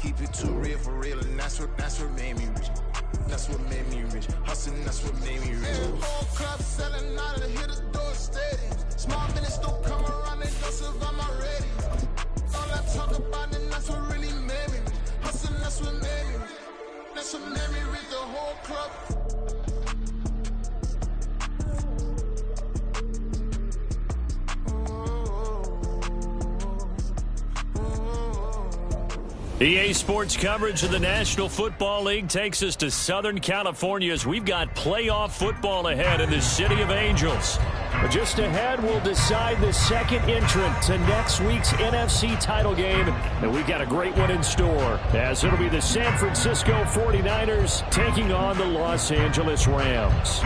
keep it too real for real, and that's what made me rich. That's what made me rich. Hustling, that's what made me rich. Whole club selling out of hit the door stadiums. Small minutes don't come around, they don't survive my radio. All I talk about, and that's what really made me rich. Hustling, that's what made me rich. That's what made me rich, the whole club. EA Sports coverage of the National Football League takes us to Southern California as we've got playoff football ahead in the City of Angels. But just ahead, we'll decide the second entrant to next week's NFC title game. And we've got a great one in store, as it'll be the San Francisco 49ers taking on the Los Angeles Rams.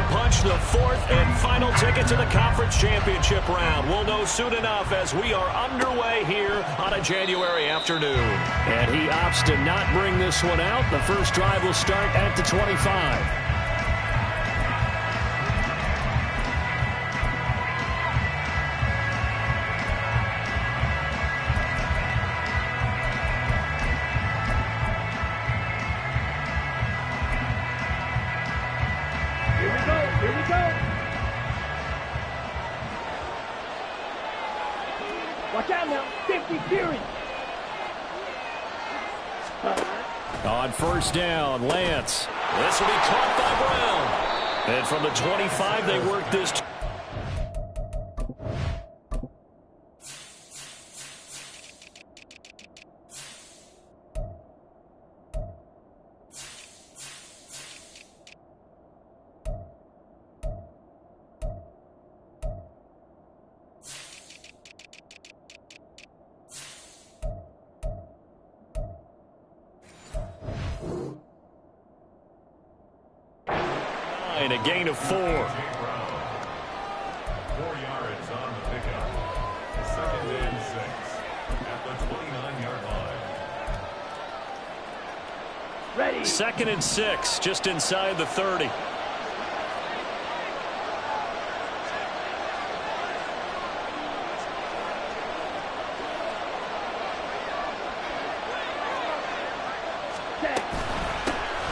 Punch the fourth and final ticket to the conference championship round. We'll know soon enough as we are underway here on a January afternoon. And he opts to not bring this one out. The first drive will start at the 25. Watch out now. 50 series. On first down, Lance. This will be caught by Brown. And from the 25, they work this. A gain of 4. 4 yards on the pickup. Second and 6 at the 29-yard line. Ready. Second and 6, just inside the 30.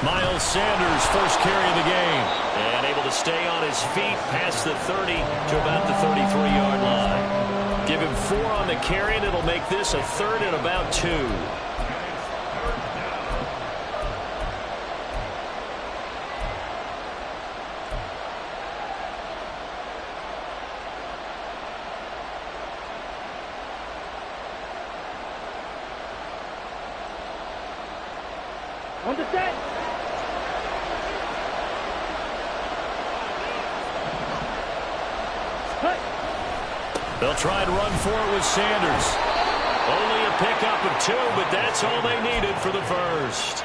Miles Sanders, first carry of the game. And able to stay on his feet past the 30 to about the 33-yard line. Give him 4 on the carry, and it'll make this a third and about 2. On the set. They'll try and run for it with Sanders. Only a pickup of 2, but that's all they needed for the first.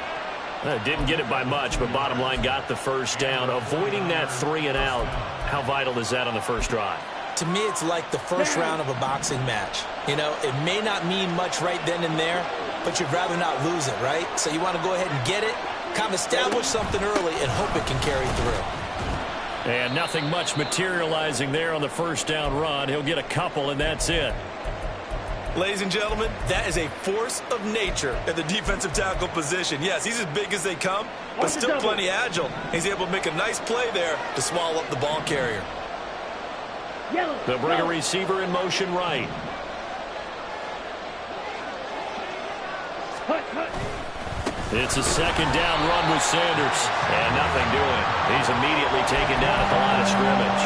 Didn't get it by much, but bottom line got the first down. Avoiding that 3 and out. How vital is that on the first drive? To me, it's like the first round of a boxing match. You know, it may not mean much right then and there, but you'd rather not lose it, right? So you want to go ahead and get it, kind of establish something early, and hope it can carry through. And nothing much materializing there on the first down run. He'll get a couple, and that's it. Ladies and gentlemen, that is a force of nature at the defensive tackle position. Yes, he's as big as they come, but still plenty agile. He's able to make a nice play there to swallow up the ball carrier. They'll bring a receiver in motion right. It's a second down run with Sanders. And nothing doing. He's immediately taken down at the line of scrimmage.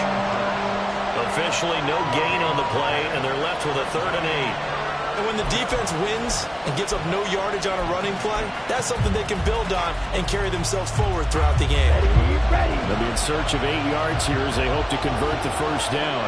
Officially no gain on the play, and they're left with a 3rd and 8. And when the defense wins and gives up no yardage on a running play, that's something they can build on and carry themselves forward throughout the game. They'll be in search of 8 yards here as they hope to convert the first down.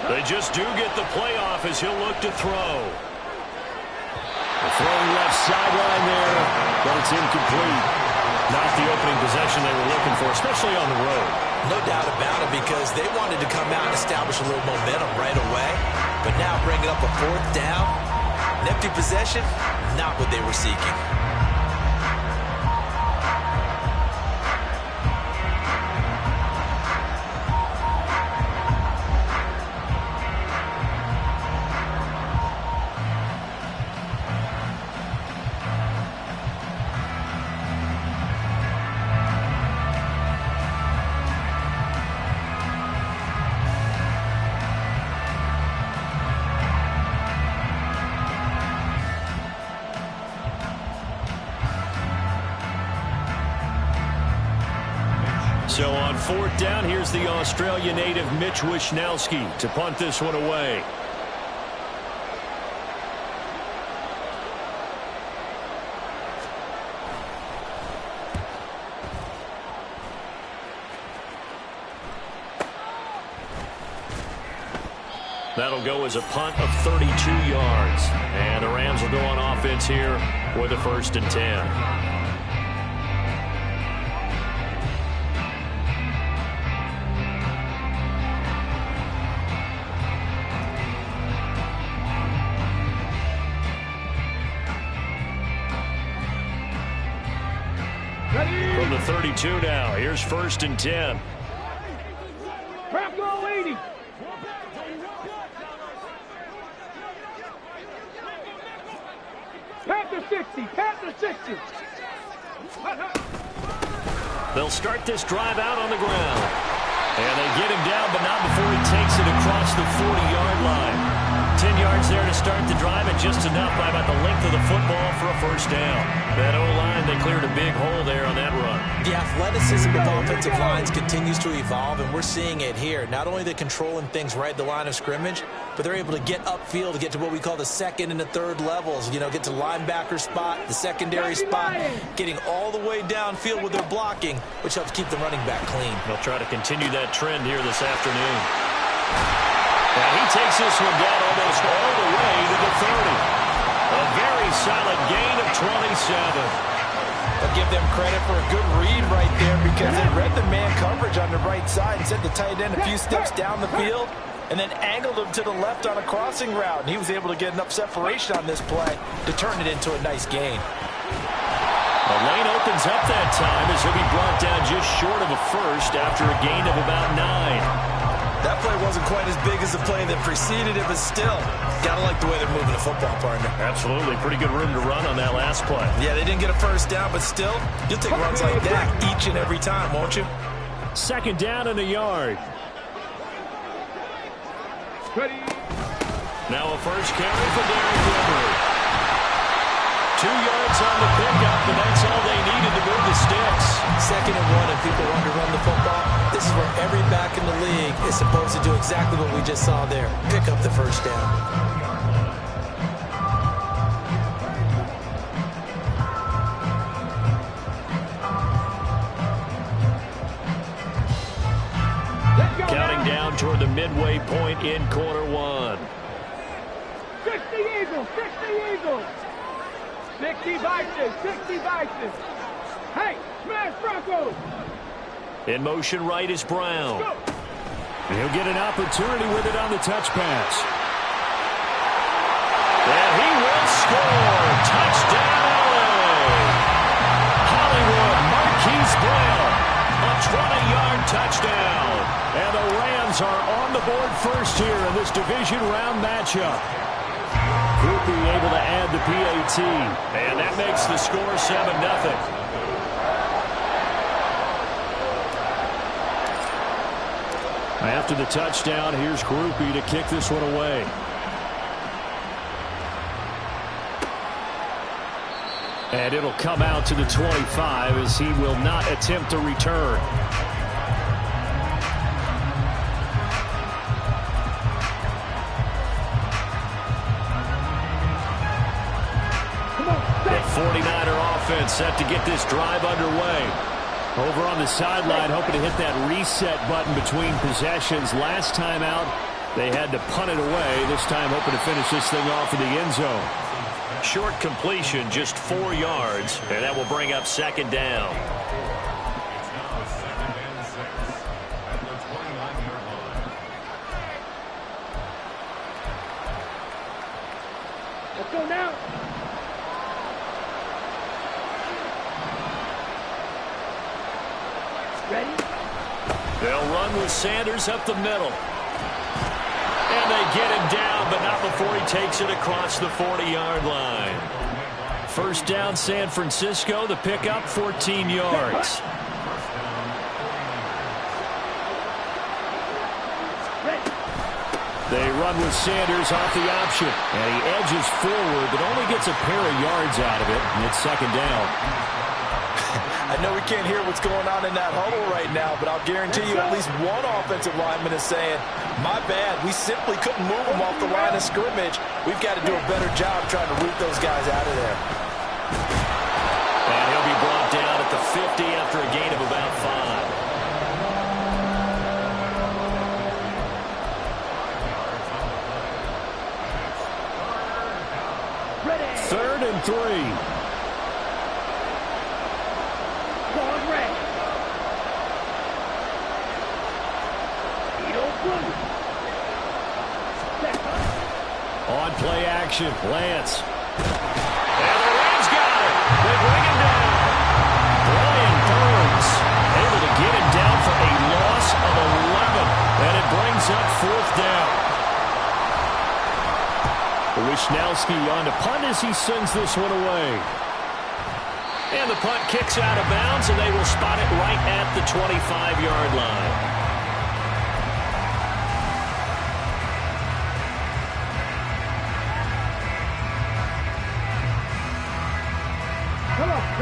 They just do get the playoff as he'll look to throw. The throwing left sideline there, but it's incomplete. Not the opening possession they were looking for, especially on the road. No doubt about it, because they wanted to come out and establish a little momentum right away. But now bringing up a 4th down, An empty possession, not what they were seeking. So on fourth down, here's the Australia native Mitch Wishnowsky to punt this one away. That'll go as a punt of 32 yards. And the Rams will go on offense here with a 1st and 10. From the 32 now, here's 1st and 10. Bronco 80. Panther 60. Panther 60. They'll start this drive out on the ground. And they get him down, but not before he takes it across the 40-yard line. 10 yards there to start the drive, and just enough by about the length of the football for a 1st down. That O-line, they cleared a big hole there on that run. The athleticism of offensive lines continues to evolve, and we're seeing it here. Not only are they controlling things right at the line of scrimmage, but they're able to get upfield to get to what we call the 2nd and the 3rd levels. You know, get to the linebacker spot, the secondary spot, getting all the way downfield with their blocking, which helps keep the running back clean. They'll try to continue that trend here this afternoon. And he takes this one down almost all the way to the 30. A very solid gain of 27. I'll give them credit for a good read right there because they read the man coverage on the right side and sent the tight end a few steps down the field and then angled him to the left on a crossing route. And he was able to get enough separation on this play to turn it into a nice gain. The lane opens up that time as he'll be brought down just short of a 1st after a gain of about 9. That play wasn't quite as big as the play that preceded it, but still, gotta like the way they're moving the football, partner. Absolutely. Pretty good room to run on that last play. Yeah, they didn't get a 1st down, but still, you'll take runs like that each and every time, won't you? 2nd down and a yard. Ready. Now a 1st carry for Derek Henry. 2 yards on the pickup, and that's all they needed to move the sticks. 2nd and 1, and people want to run the football. This is where every back in the league is supposed to do exactly what we just saw there. Pick up the 1st down. Counting down toward the midway point in quarter 1. 60 Eagles. 60 Eagles. 60 Vikings. 60 Vikings. Hey, smash Broncos. In motion right is Brown. And he'll get an opportunity with it on the touch pass. And he will score. Touchdown, LA. Hollywood, Marquise Brown. A 20-yard touchdown. And the Rams are on the board first here in this division round matchup. Groupie able to add the PAT. And that makes the score 7-0. After the touchdown, here's Groupie to kick this one away. And it'll come out to the 25 as he will not attempt to return. The 49er offense set to get this drive underway. Over on the sideline, hoping to hit that reset button between possessions. Last time out, they had to punt it away. This time, hoping to finish this thing off in the end zone. Short completion, just 4 yards, and that will bring up 2nd down. It's now 2nd and 6 at the 29-yard line. Let's go now. They'll run with Sanders up the middle. And they get him down, but not before he takes it across the 40-yard line. First down, San Francisco. The pickup, 14 yards. They run with Sanders off the option. And he edges forward, but only gets a pair of yards out of it. And it's second down. I know we can't hear what's going on in that huddle right now, but I'll guarantee you at least one offensive lineman is saying, my bad, we simply couldn't move them off the line of scrimmage. We've got to do a better job trying to root those guys out of there. And he'll be brought down at the 50 after a gain of about 5. Third and 3. On play action, Lance. And the Rams got it. They bring him down. Brian Burns able to get him down for a loss of 11. And it brings up fourth down. Wishnowski on to punt as he sends this one away. And the punt kicks out of bounds, and they will spot it right at the 25-yard line.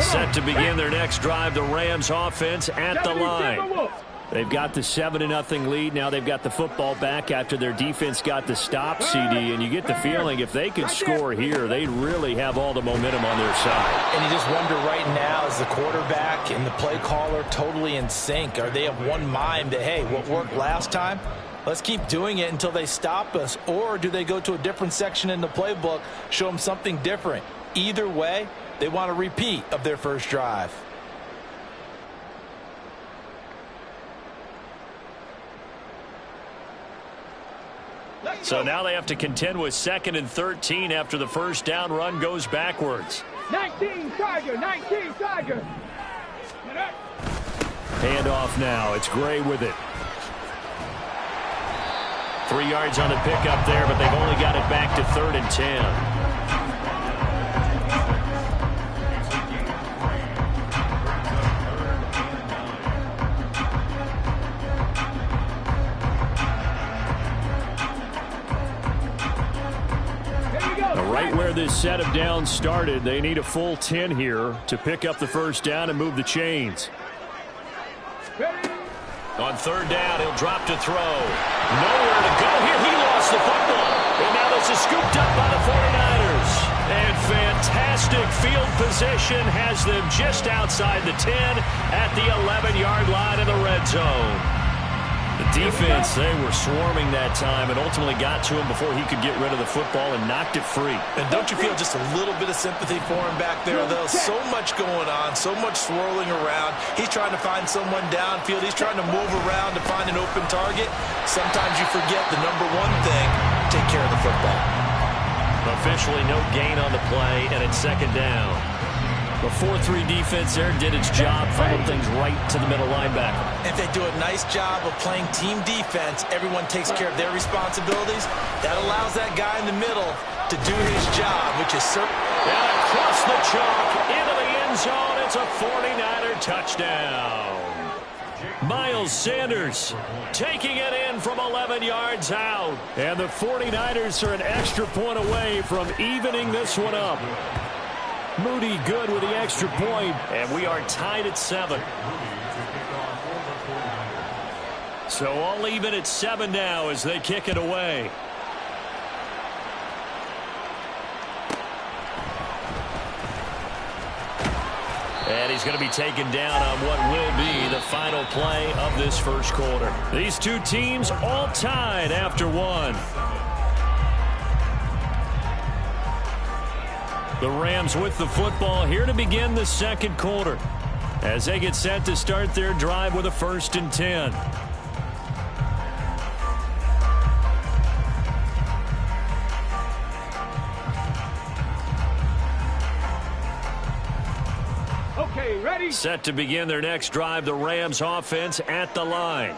Set to begin their next drive, the Rams offense at the line. They've got the 7-0 lead. Now they've got the football back after their defense got the stop, CD. And you get the feeling if they could score here, they really have all the momentum on their side. And you just wonder right now, is the quarterback and the play caller totally in sync? Are they of one mind that, hey, what worked last time, let's keep doing it until they stop us? Or do they go to a different section in the playbook, show them something different? Either way, they want a repeat of their first drive. So now they have to contend with 2nd and 13 after the first down run goes backwards. 19 Tiger, 19 Tiger. Handoff now. It's Gray with it. 3 yards on the pickup there, but they've only got it back to 3rd and 10. Right where this set of downs started, they need a full 10 here to pick up the first down and move the chains. On 3rd down, he'll drop to throw. Nowhere to go here. He lost the football. And now this is scooped up by the 49ers. And fantastic field position has them just outside the 10 at the 11-yard line in the red zone. The defense, they were swarming that time and ultimately got to him before he could get rid of the football and knocked it free. And don't you feel just a little bit of sympathy for him back there, though? So much going on, so much swirling around. He's trying to find someone downfield. He's trying to move around to find an open target. Sometimes you forget the number one thing, take care of the football. Officially no gain on the play, and it's 2nd down. The 4-3 defense there did its job, funneled things right to the middle linebacker. If they do a nice job of playing team defense, everyone takes care of their responsibilities. That allows that guy in the middle to do his job, which is certain. And across the chalk, into the end zone, it's a 49er touchdown. Miles Sanders taking it in from 11 yards out. And the 49ers are an extra point away from evening this one up. Moody good with the extra point, and we are tied at 7. So all even at 7 now as they kick it away. And he's going to be taken down on what will be the final play of this first quarter. These two teams all tied after 1. The Rams with the football here to begin the second quarter as they get set to start their drive with a 1st and 10. Okay, ready? Set to begin their next drive, the Rams offense at the line.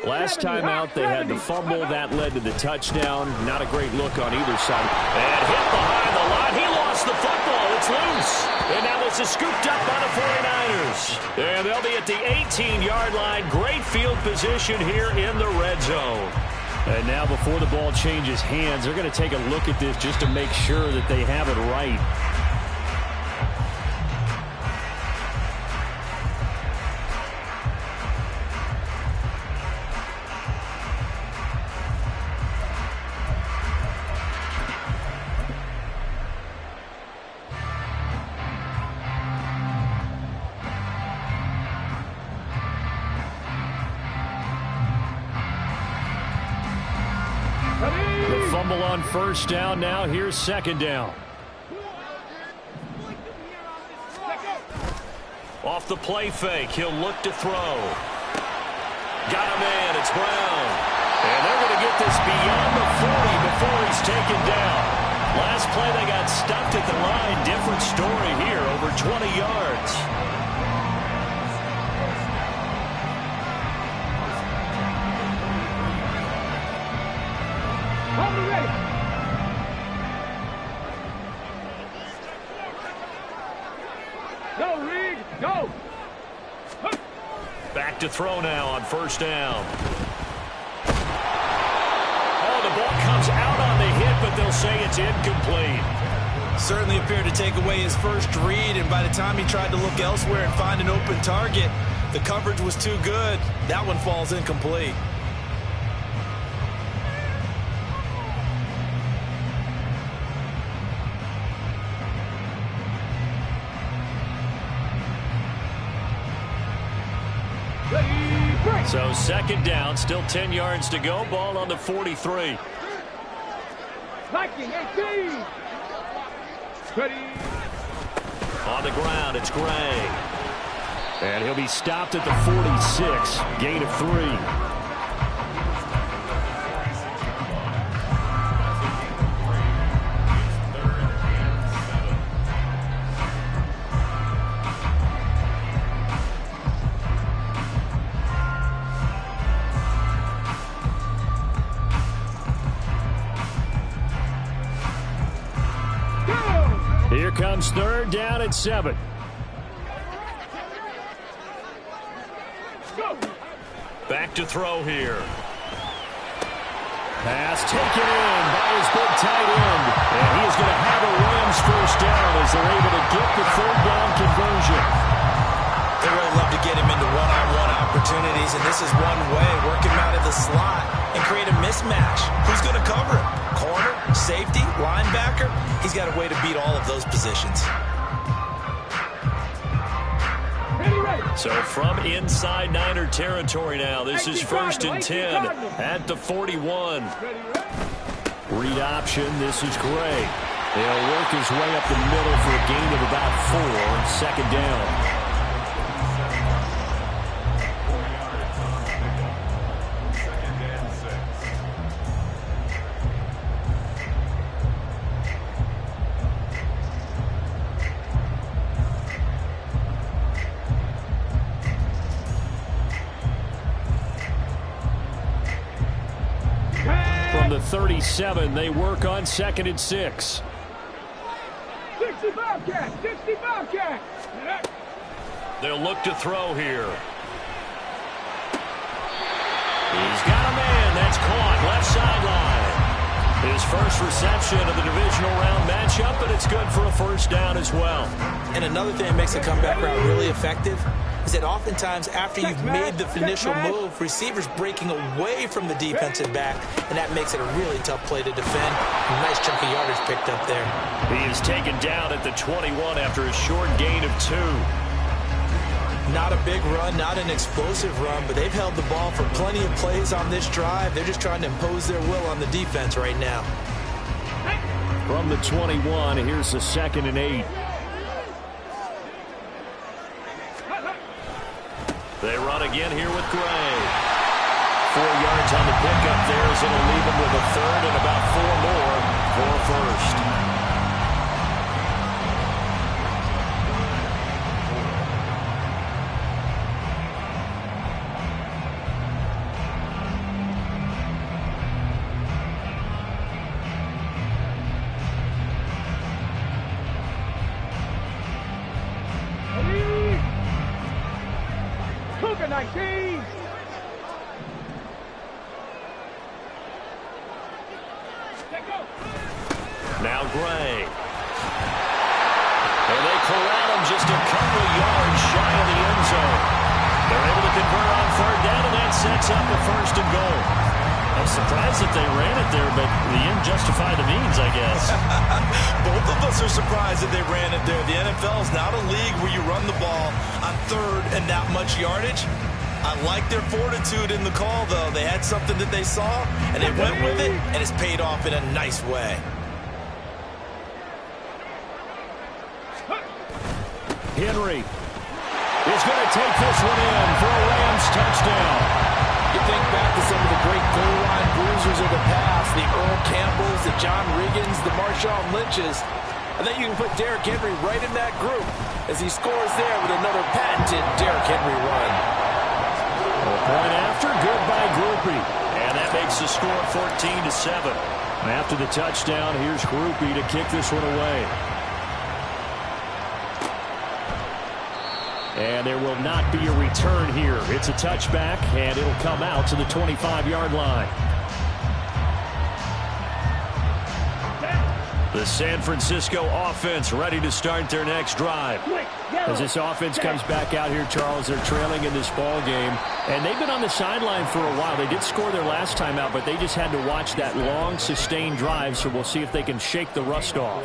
Last time out, they had the fumble. That led to the touchdown. Not a great look on either side. And hit behind the line. He lost the football. It's loose. And now this is scooped up by the 49ers. And they'll be at the 18-yard line. Great field position here in the red zone. And now before the ball changes hands, they're going to take a look at this just to make sure that they have it right. Fumble on first down. Now here's second down. Off the play fake. He'll look to throw. Got a man. It's Brown. And they're going to get this beyond the 40 before he's taken down. Last play they got stuffed at the line. Different story here. Over 20 yards. Go, Reed, go! Back to throw now on first down. Oh, the ball comes out on the hit, but they'll say it's incomplete. Certainly appeared to take away his first read, and by the time he tried to look elsewhere and find an open target, the coverage was too good. That one falls incomplete. So second down, still 10 yards to go. Ball on the 43. Viking 18. Ready. On the ground, it's Gray. And he'll be stopped at the 46. Gain of 3. Here comes third down at 7. Go. Back to throw here. Pass taken in by his big tight end. And he is going to have a Rams first down as they're able to get the third down conversion. They really love to get him into one-on-one opportunities, and this is one way. Work him out of the slot and create a mismatch. Who's going to cover him? Corner, safety, linebacker? He's got a way to beat all of those positions. So from inside Niner territory now, this is first and 10 at the 41. Read option, this is Gray. He'll work his way up the middle for a gain of about 4. Second down. From the 37, they work on second and 6. 65 cat, 65 cat. They'll look to throw here. He's got a man. That's caught left sideline. His first reception of the divisional round matchup, but it's good for a first down as well. And another thing that makes the comeback route really effective is that oftentimes after you've made the initial move, receivers breaking away from the defensive back, and that makes it a really tough play to defend. A nice chunk of yardage picked up there. He is taken down at the 21 after a short gain of 2. Not a big run, not an explosive run, but they've held the ball for plenty of plays on this drive. They're just trying to impose their will on the defense right now. From the 21, here's the second and 8. They run again here with Gray. 4 yards on the pickup there as it'll leave him with a third and about 4 more for a first. team. Now Gray. And they corral him just a couple of yards shy of the end zone. They're able to convert on third down, and that sets up a first and goal. I'm surprised that they ran it there, but the end justified the means, I guess. Both of us are surprised that they ran it there. The NFL is not a league where you run the ball on third and that much yardage. I like their fortitude in the call, though. They had something that they saw, and they went with it, and it's paid off in a nice way. Henry is going to take this one in for a Rams touchdown. You think back to some of the great goal line bruisers of the past, the Earl Campbells, the John Riggins, the Marshawn Lynches. I think you can put Derrick Henry right in that group as he scores there with another patented Derrick Henry run. A point after, good by Grupe. And that makes the score 14-7. After the touchdown, here's Grupe to kick this one away. And there will not be a return here. It's a touchback, and it'll come out to the 25-yard line. The San Francisco offense ready to start their next drive. As this offense comes back out here, Charles, they're trailing in this ball game. And they've been on the sideline for a while. They did score their last time out, but they just had to watch that long, sustained drive, so we'll see if they can shake the rust off.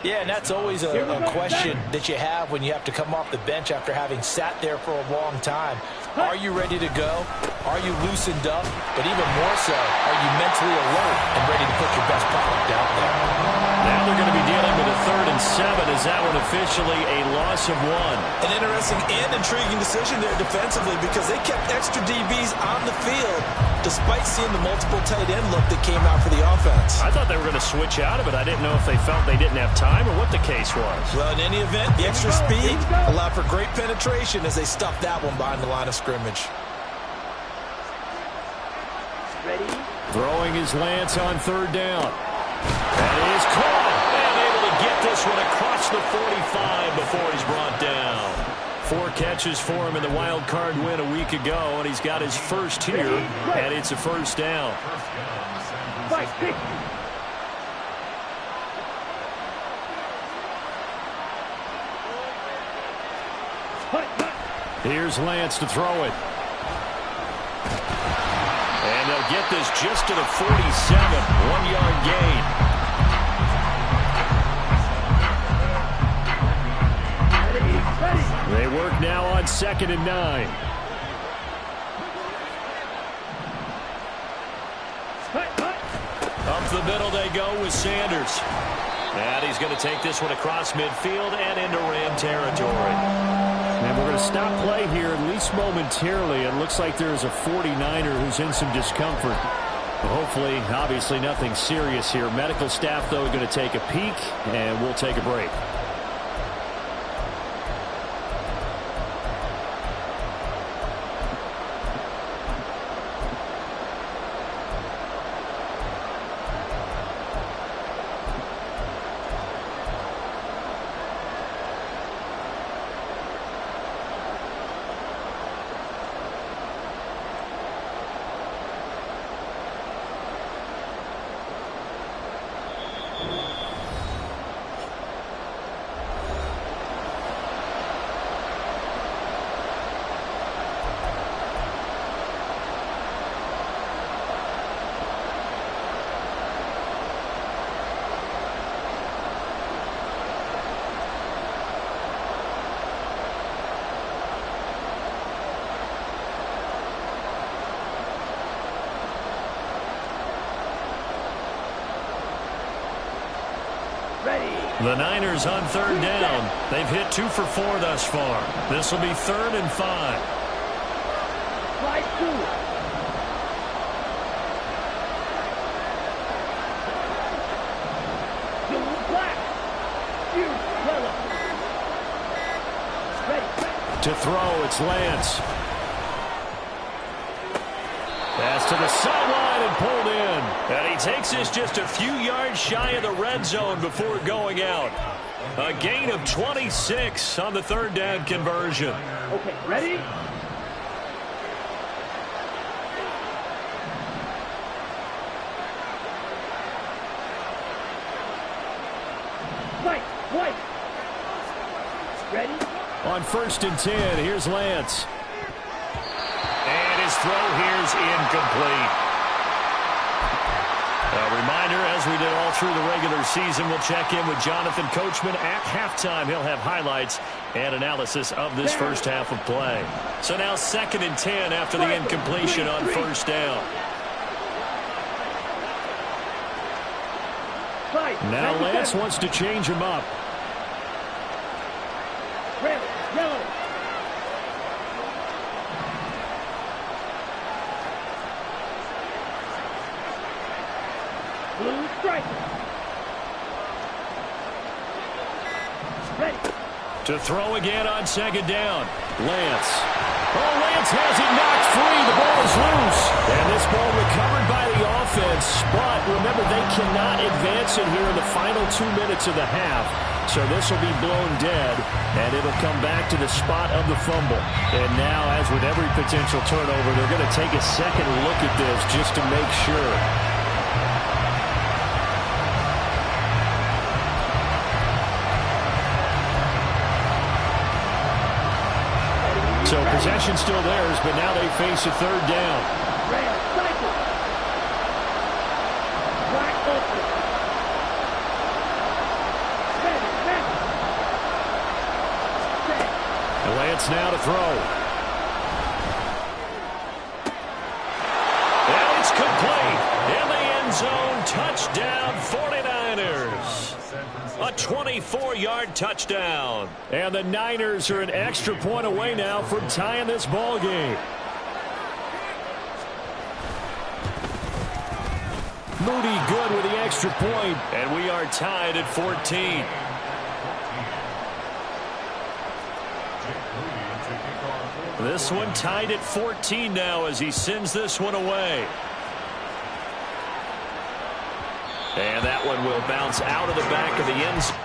Yeah, and that's always a question that you have when you have to come off the bench after having sat there for a long time. Are you ready to go? Are you loosened up? But even more so, are you mentally alert and ready to put your best product out there? Now they're going to be dealing with a 3rd and 7. Is that one officially a loss of 1? An interesting and intriguing decision there defensively because they kept extra DBs on the field despite seeing the multiple tight end look that came out for the offense. I thought they were going to switch out of it. I didn't know if they felt they didn't have time or what the case was. Well, in any event, the extra speed allowed for great penetration as they stuffed that one behind the line of scrimmage. Ready? Throwing his Lance on 3rd down. That is caught. And able to get this one across the 45 before he's brought down. 4 catches for him in the wild card win a week ago, and he's got his first here, and it's a first down. Here's Lance to throw it. And they'll get this just to the 47. 1-yard gain. They work now on 2nd and 9. Up the middle they go with Sanders. And he's going to take this one across midfield and into Ram territory. And we're going to stop play here, at least momentarily. It looks like there's a 49er who's in some discomfort. Hopefully, obviously nothing serious here. Medical staff, though, are going to take a peek, and we'll take a break. The Niners on 3rd down. They've hit 2 for 4 thus far. This will be 3rd and 5. Slide 2. Black. Ready. To throw, it's Lance. Pass to the sideline and pulled in. And he takes this just a few yards shy of the red zone before going out. A gain of 26 on the 3rd down conversion. Okay, ready? Ready? On 1st and 10, here's Lance. And his throw here's incomplete. A reminder, as we did all through the regular season, we'll check in with Jonathan Coachman at halftime. He'll have highlights and analysis of this first half of play. So now 2nd and 10 after the incompletion on 1st down. Now Lance wants to change him up. Red, yellow. Blue stripe. Ready. To throw again on 2nd down. Lance. Oh, Lance has it knocked free. The ball is loose. And this ball recovered by the offense. But remember, they cannot advance it here in the final 2 minutes of the half. So this will be blown dead, and it'll come back to the spot of the fumble. And now, as with every potential turnover, they're going to take a second look at this just to make sure. So possession still theirs, but now they face a 3rd down. Red, cycle. Black open. Ready, ready. Set. And Lance now to throw. And it's complete. In the end zone, touchdown 49ers. A 24-yard touchdown. And the Niners are an extra point away now from tying this ball game. Moody good with the extra point, and we are tied at 14. This one tied at 14 now as he sends this one away. And that one will bounce out of the back of the end zone.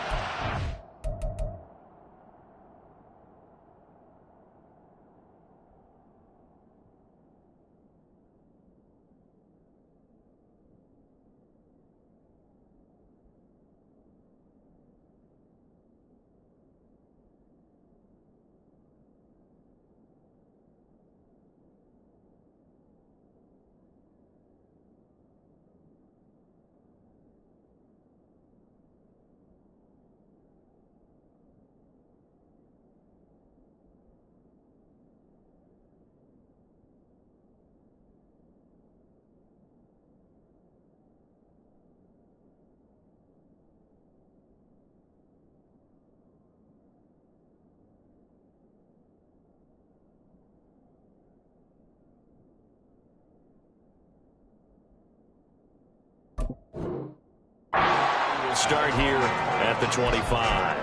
We'll start here at the 25.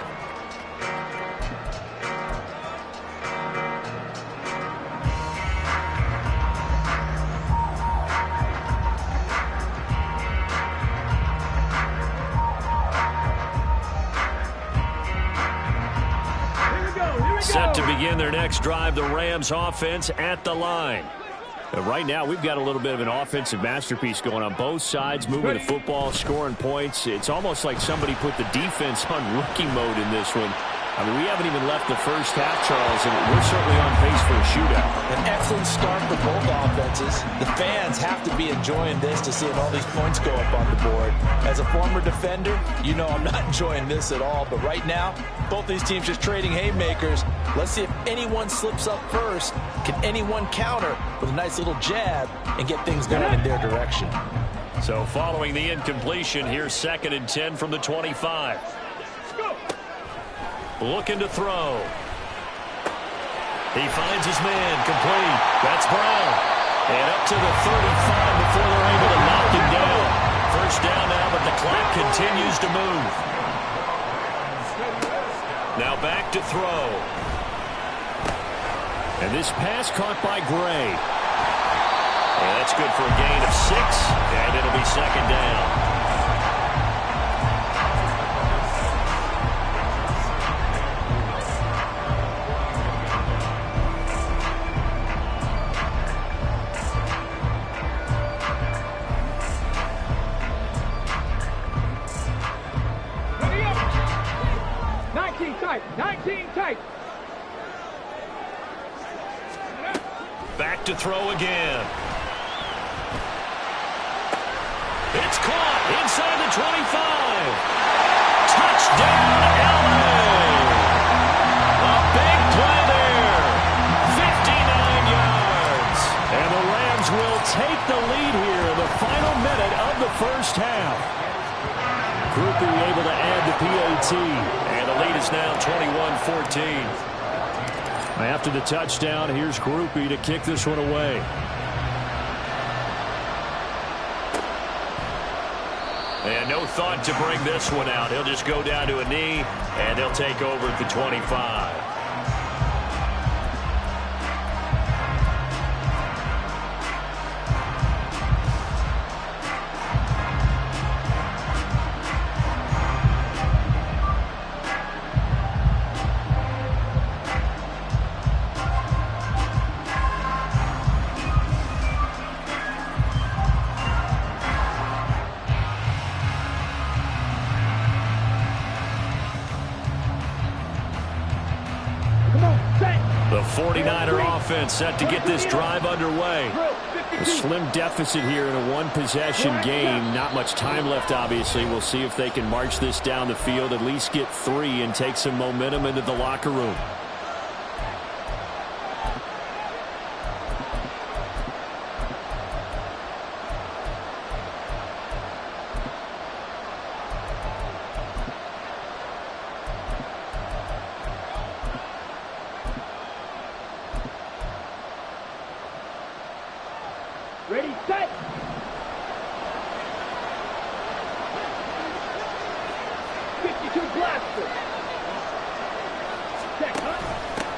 Set to begin their next drive, the Rams offense at the line. Right now, we've got a little bit of an offensive masterpiece going on both sides, moving the football, scoring points. It's almost like somebody put the defense on rookie mode in this one. I mean, we haven't even left the first half, Charles, and we're certainly on pace for a shootout. An excellent start for both offenses. The fans have to be enjoying this to seeing all these points go up on the board. As a former defender, you know I'm not enjoying this at all. But right now, both these teams just trading haymakers. Let's see if anyone slips up first. Can anyone counter with a nice little jab and get things going in their direction? So following the incompletion, here's 2nd and 10 from the 25. Looking to throw. He finds his man, complete. That's Brown. And up to the 35 before they're able to knock him down. First down now, but the clock continues to move. Now back to throw. And this pass caught by Gray. And that's good for a gain of 6, and it'll be 2nd down. 19 tight. 19 tight. Back to throw again. It's caught inside the 25. Touchdown, LA. A big play there. 59 yards. And the Rams will take the lead here in the final minute of the first half. Groupie able to add the PAT. And the lead is now 21-14. After the touchdown, here's Groupie to kick this one away. And no thought to bring this one out. He'll just go down to a knee, and he'll take over at the 25. The 49er offense set to get this drive underway. A slim deficit here in a one-possession game. Not much time left, obviously. We'll see if they can march this down the field, at least get 3, and take some momentum into the locker room. Ready, set.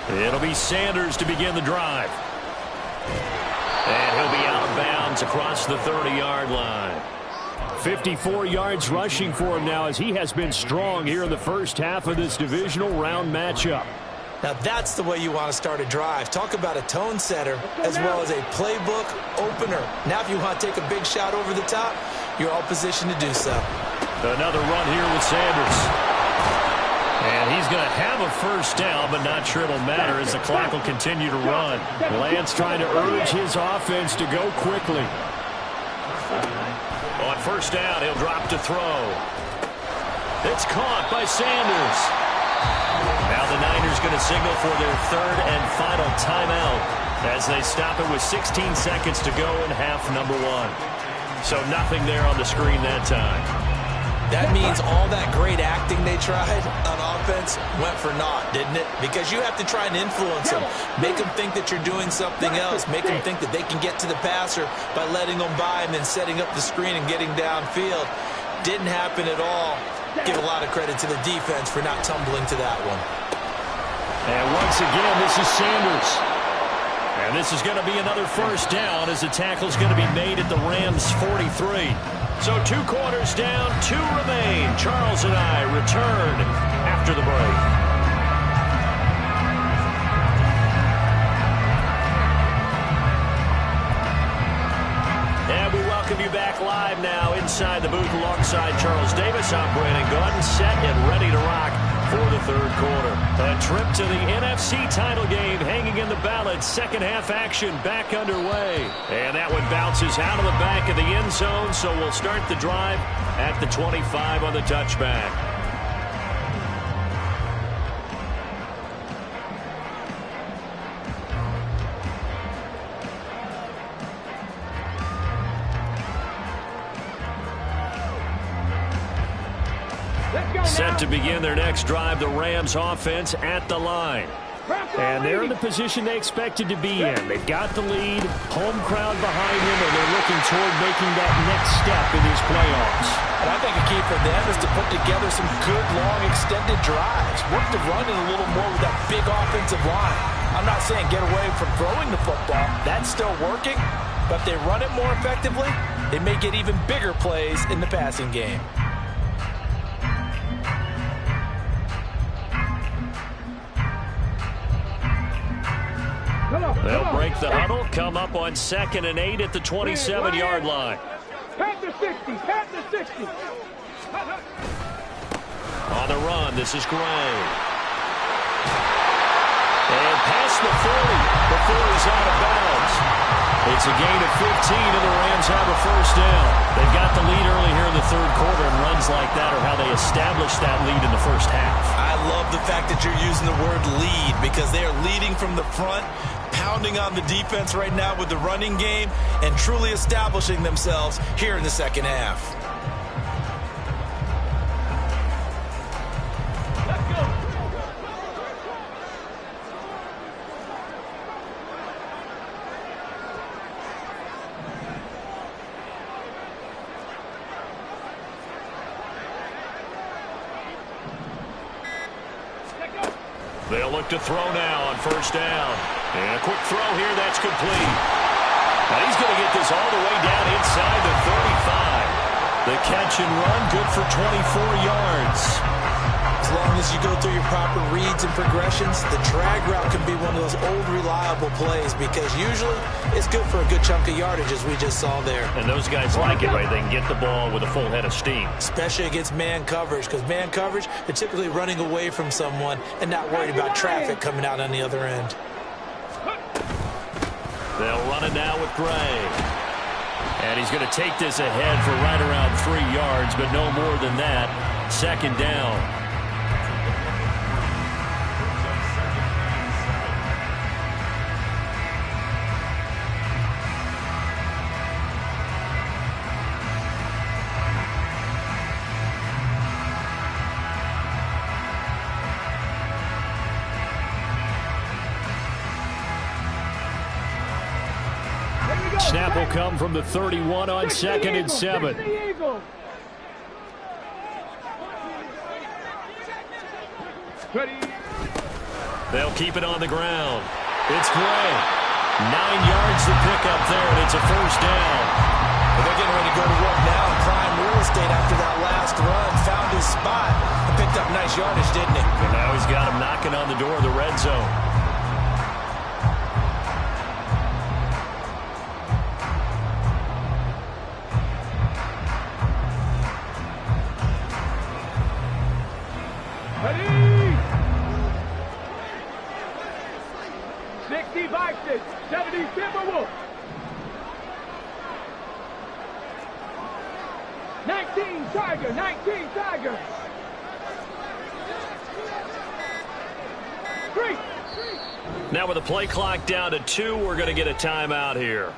It'll be Sanders to begin the drive. And he'll be out of bounds across the 30-yard line. 54 yards rushing for him now as he has been strong here in the first half of this divisional round matchup. Now that's the way you want to start a drive. Talk about a tone setter as well as a playbook opener. Now if you want to take a big shot over the top, you're all positioned to do so. Another run here with Sanders. And he's going to have a first down, but not sure it'll matter as the clock will continue to run. Lance trying to urge his offense to go quickly. On first down, he'll drop to throw. It's caught by Sanders. Now the Niners going to signal for their third and final timeout as they stop it with 16 seconds to go in half number 1. So nothing there on the screen that time. That means all that great acting they tried on offense went for naught, didn't it? Because you have to try and influence them. Make them think that you're doing something else. Make them think that they can get to the passer by letting them by and then setting up the screen and getting downfield. Didn't happen at all. Give a lot of credit to the defense for not tumbling to that one. And once again, this is Sanders. And this is going to be another first down as the tackle's going to be made at the Rams' 43. So 2 quarters down, 2 remain. Charles and I return after the break. And we welcome you back live now inside the booth alongside Charles Davis. I'm Brandon Gaudin, set and ready to rock for the third quarter. A trip to the NFC title game hanging in the balance. Second half action back underway. And that one bounces out of the back of the end zone, so we'll start the drive at the 25 on the touchback. Set to begin their next drive, the Rams offense at the line. And they're in the position they expected to be in. They've got the lead, home crowd behind them, and they're looking toward making that next step in these playoffs. And I think a key for them is to put together some good, long, extended drives. Work the run in a little more with that big offensive line. I'm not saying get away from throwing the football. That's still working. But if they run it more effectively, they may get even bigger plays in the passing game. They'll break the huddle, come up on 2nd and 8 at the 27-yard line. Panther 60, Panther 60. On the run, this is Gray. And past the 40 before he's out of bounds. It's a gain of 15, and the Rams have a first down. They've got the lead early here in the third quarter, and runs like that are how they establish that lead in the first half. I love the fact that you're using the word lead because they are leading from the front, pounding on the defense right now with the running game, and truly establishing themselves here in the second half. They'll look to throw now on first down. And a quick throw here, that's complete. Now he's going to get this all the way down inside the 35. The catch and run, good for 24 yards. As long as you go through your proper reads and progressions, the drag route can be one of those old reliable plays because usually it's good for a good chunk of yardage as we just saw there. And those guys like it, right? They can get the ball with a full head of steam. Especially against man coverage because man coverage, they're typically running away from someone and not worried about traffic coming out on the other end. They'll run it now with Gray. And he's going to take this ahead for right around 3 yards, but no more than that. Second down. Snap will come from the 31 on second and 7. They'll keep it on the ground. It's Gray. 9 yards to pick up there, and it's a first down. Well, they're getting ready to go to work now in prime real estate after that last run. Found his spot and picked up nice yardage, didn't he? And now he's got him knocking on the door of the red zone. Ready! 60 Vikings, 70 Timberwolves. 19 Tiger, 19 Tiger. 3. Now with the play clock down to 2, we're going to get a timeout here.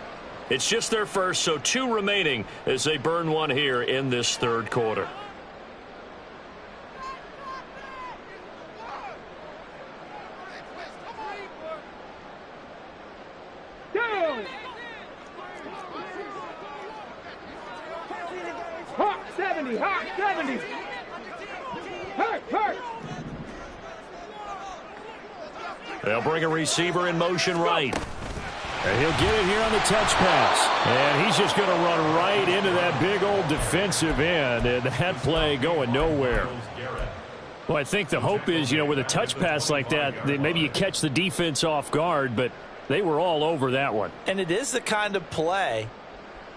It's just their first, so 2 remaining as they burn one here in this third quarter. Hawk 70, Hawk 70. Hurt, hurt. They'll bring a receiver in motion right. And he'll get it here on the touch pass. And he's just going to run right into that big old defensive end. And that play going nowhere. Well, I think the hope is, with a touch pass like that, maybe you catch the defense off guard, but they were all over that one. And it is the kind of play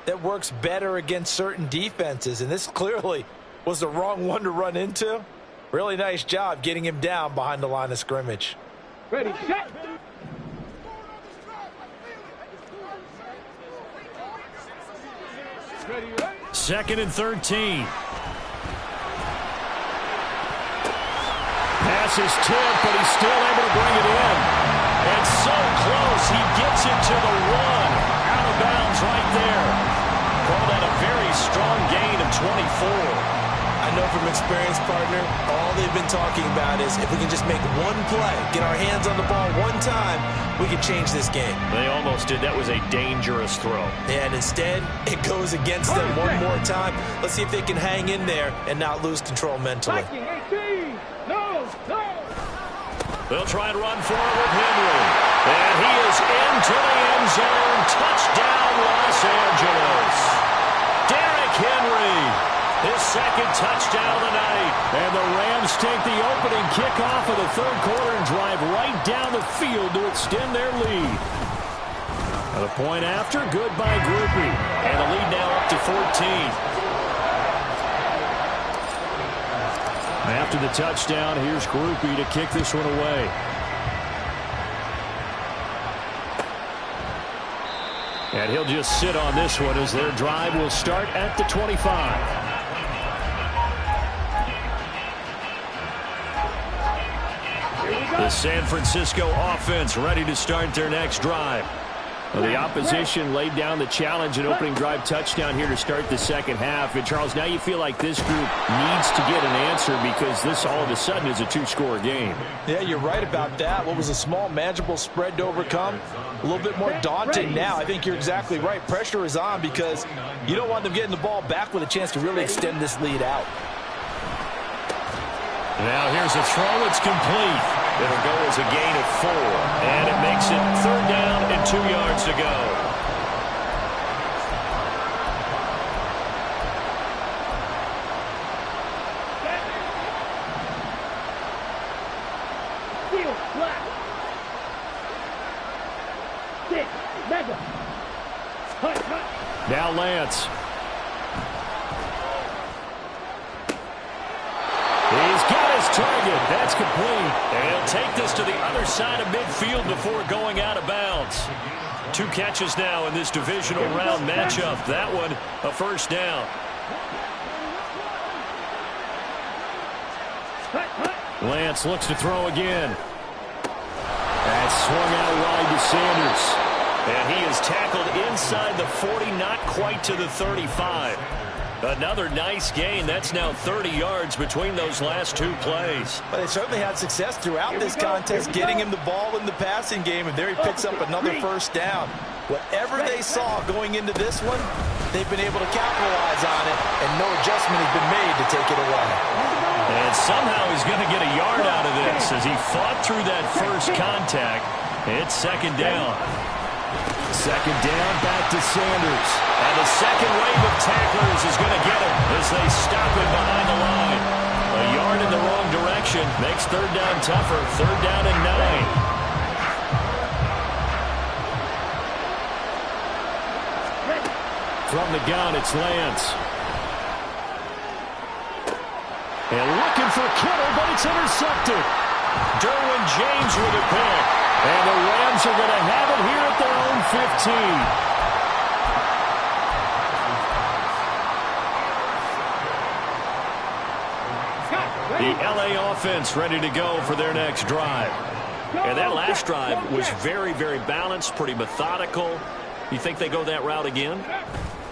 that works better against certain defenses. And this clearly was the wrong one to run into. Really nice job getting him down behind the line of scrimmage. Ready, set. Ready, ready. 2nd and 13. Pass is tipped, but he's still able to bring it in. And so close, he gets it to the 1. Out of bounds right there. Call that a very strong gain of 24. I know from experience, partner, all they've been talking about is if we can just make one play, get our hands on the ball one time, we can change this game. They almost did. That was a dangerous throw. And instead, it goes against them one more time. Let's see if they can hang in there and not lose control mentally. Viking 18. No, no. They'll try and run forward with Henry. And he is into the end zone. Touchdown, Los Angeles. Derrick Henry. His second touchdown of the night. And the Rams take the opening kickoff of the third quarter and drive right down the field to extend their lead. And the point after, good by Grupe. And the lead now up to 14. After the touchdown, here's Grupe to kick this one away. And he'll just sit on this one as their drive will start at the 25. The San Francisco offense ready to start their next drive. Well, the opposition laid down the challenge and opening drive touchdown here to start the second half. And, Charles, now you feel like this group needs to get an answer because this all of a sudden is a two-score game. Yeah, you're right about that. What was a small, manageable spread to overcome, a little bit more daunting now. I think you're exactly right. Pressure is on because you don't want them getting the ball back with a chance to really extend this lead out. Now here's a throw. It's complete. It'll go as a gain of 4. And it makes it 3rd down and 2 yards to go. Field, black. 6, mega. Hut. Now Lance. He's got his target. That's complete. And he'll take this to the other side of midfield before going out of bounds. 2 catches now in this divisional round matchup. That one, a first down. Lance looks to throw again. That's swung out wide to Sanders. And he is tackled inside the 40, not quite to the 35. Another nice gain. That's now 30 yards between those last 2 plays. But they certainly had success throughout this contest, getting him the ball in the passing game, and there he picks up another first down. Whatever they saw going into this one, they've been able to capitalize on it, and no adjustment has been made to take it away. And somehow he's going to get a yard out of this as he fought through that first contact. It's 2nd down. 2nd down, back to Sanders. And the second wave of tacklers is going to get him as they stop him behind the line. A yard in the wrong direction makes 3rd down tougher. 3rd down and 9. From the gun, it's Lance. And looking for Kittle, but it's intercepted. Derwin James with a pick. And the Rams are going to have it here at their own 15. The LA offense ready to go for their next drive. And that last drive was very, very balanced, pretty methodical. You think they go that route again?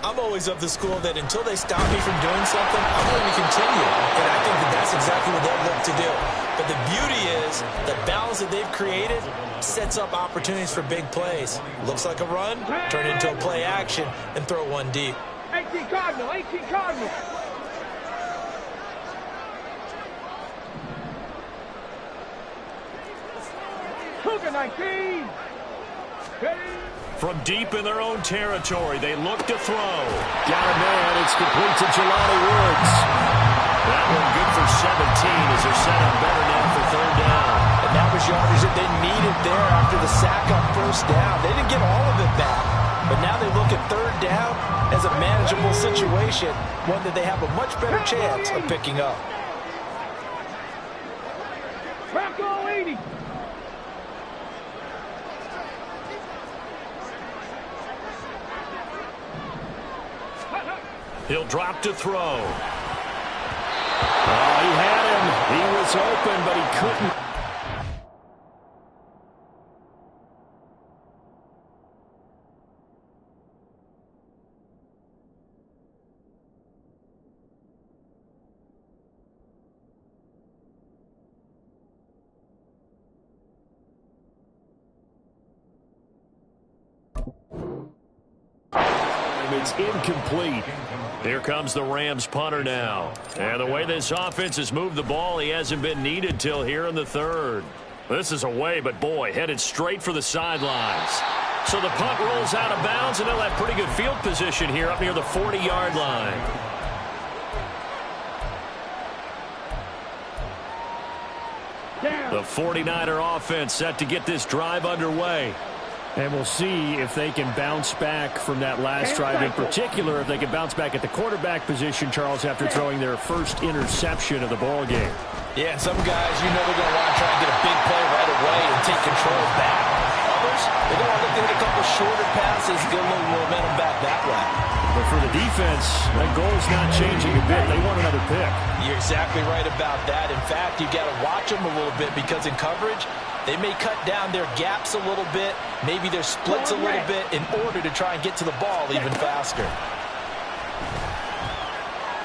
I'm always of the school that until they stop me from doing something, I'm going to continue. And I think that that's exactly what they'll look to do. But the beauty is the balance that they've created sets up opportunities for big plays. Looks like a run, turn into a play action, and throw one deep. 18 Cardinal, 18 Cardinal. Cougar 19. From deep in their own territory, they look to throw. Got a man. It's complete to Jelani Woods. That one good for 17 as they're set up better now for 3rd down. And that was yardage that they needed there after the sack on 1st down. They didn't get all of it back, but now they look at 3rd down as a manageable situation, one that they have a much better chance of picking up. Bronco 80. He'll drop to throw. Oh, he had him. He was open, but he couldn't. It's incomplete. Here comes the Rams punter now. And the way this offense has moved the ball, he hasn't been needed till here in the 3rd. This is away, but boy, headed straight for the sidelines. So the punt rolls out of bounds, and they'll have pretty good field position here up near the 40-yard line. The 49er offense set to get this drive underway. And we'll see if they can bounce back from that last drive, in particular, if they can bounce back at the quarterback position, Charles, after throwing their first interception of the ball game. Yeah, and some guys, you know they're going to want to try and get a big play right away and take control back. Others, they're going to want to get a couple shorter passes, get a little momentum back that way. But for the defense, that goal's not changing a bit. They want another pick. You're exactly right about that. In fact, you got to watch them a little bit because in coverage, they may cut down their gaps a little bit, maybe their splits a little bit in order to try and get to the ball even faster.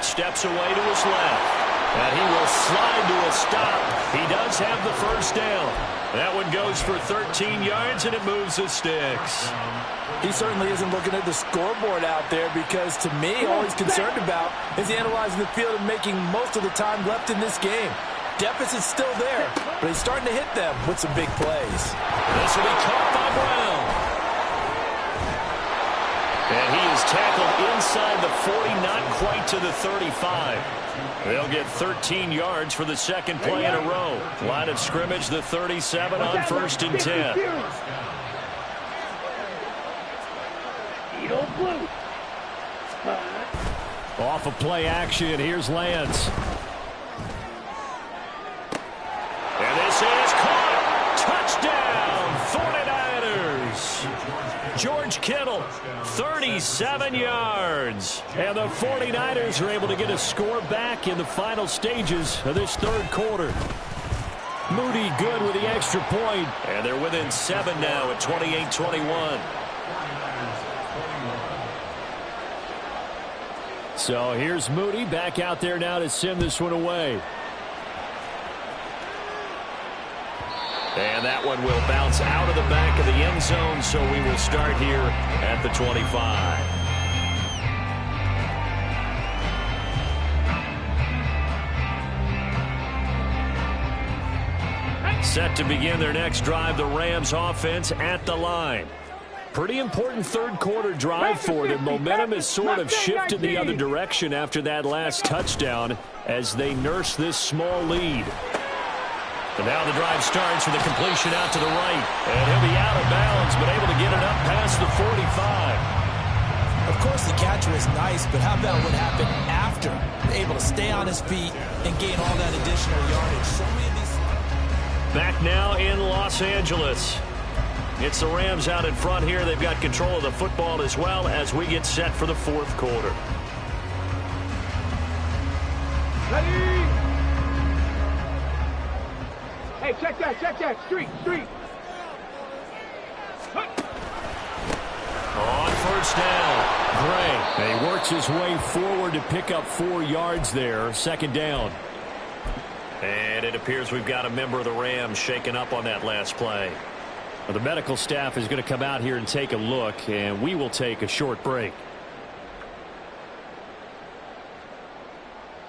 Steps away to his left. And he will slide to a stop. He does have the first down. That one goes for 13 yards, and it moves the sticks. He certainly isn't looking at the scoreboard out there because, to me, all he's concerned about is analyzing the field and making most of the time left in this game. Deficit's still there, but he's starting to hit them with some big plays. This will be caught by Brown. And he is tackled inside the 40, not quite to the 35. They'll get 13 yards for the second play in a row. Line of scrimmage, the 37 on 1st and 10. Off of play action, here's Lance. And this is caught. Touchdown, 49ers. George Kittle, 37 yards. And the 49ers are able to get a score back in the final stages of this third quarter. Moody good with the extra point. And they're within 7 now at 28-21. So here's Moody back out there now to send this one away. And that one will bounce out of the back of the end zone, so we will start here at the 25. Set to begin their next drive, the Rams offense at the line. Pretty important third quarter drive for them. Momentum has sort of shifted the other direction after that last touchdown as they nurse this small lead. And now the drive starts with a completion out to the right. And he'll be out of bounds, but able to get it up past the 45. Of course, the catch was nice, but how about what happened after? Able to stay on his feet and gain all that additional yardage. So many of these... Back now in Los Angeles. It's the Rams out in front here. They've got control of the football as well as we get set for the fourth quarter. Ready? Hey, check that. Street. On first down, Gray. And he works his way forward to pick up 4 yards there. Second down. And it appears we've got a member of the Rams shaken up on that last play. Well, the medical staff is going to come out here and take a look, and we will take a short break.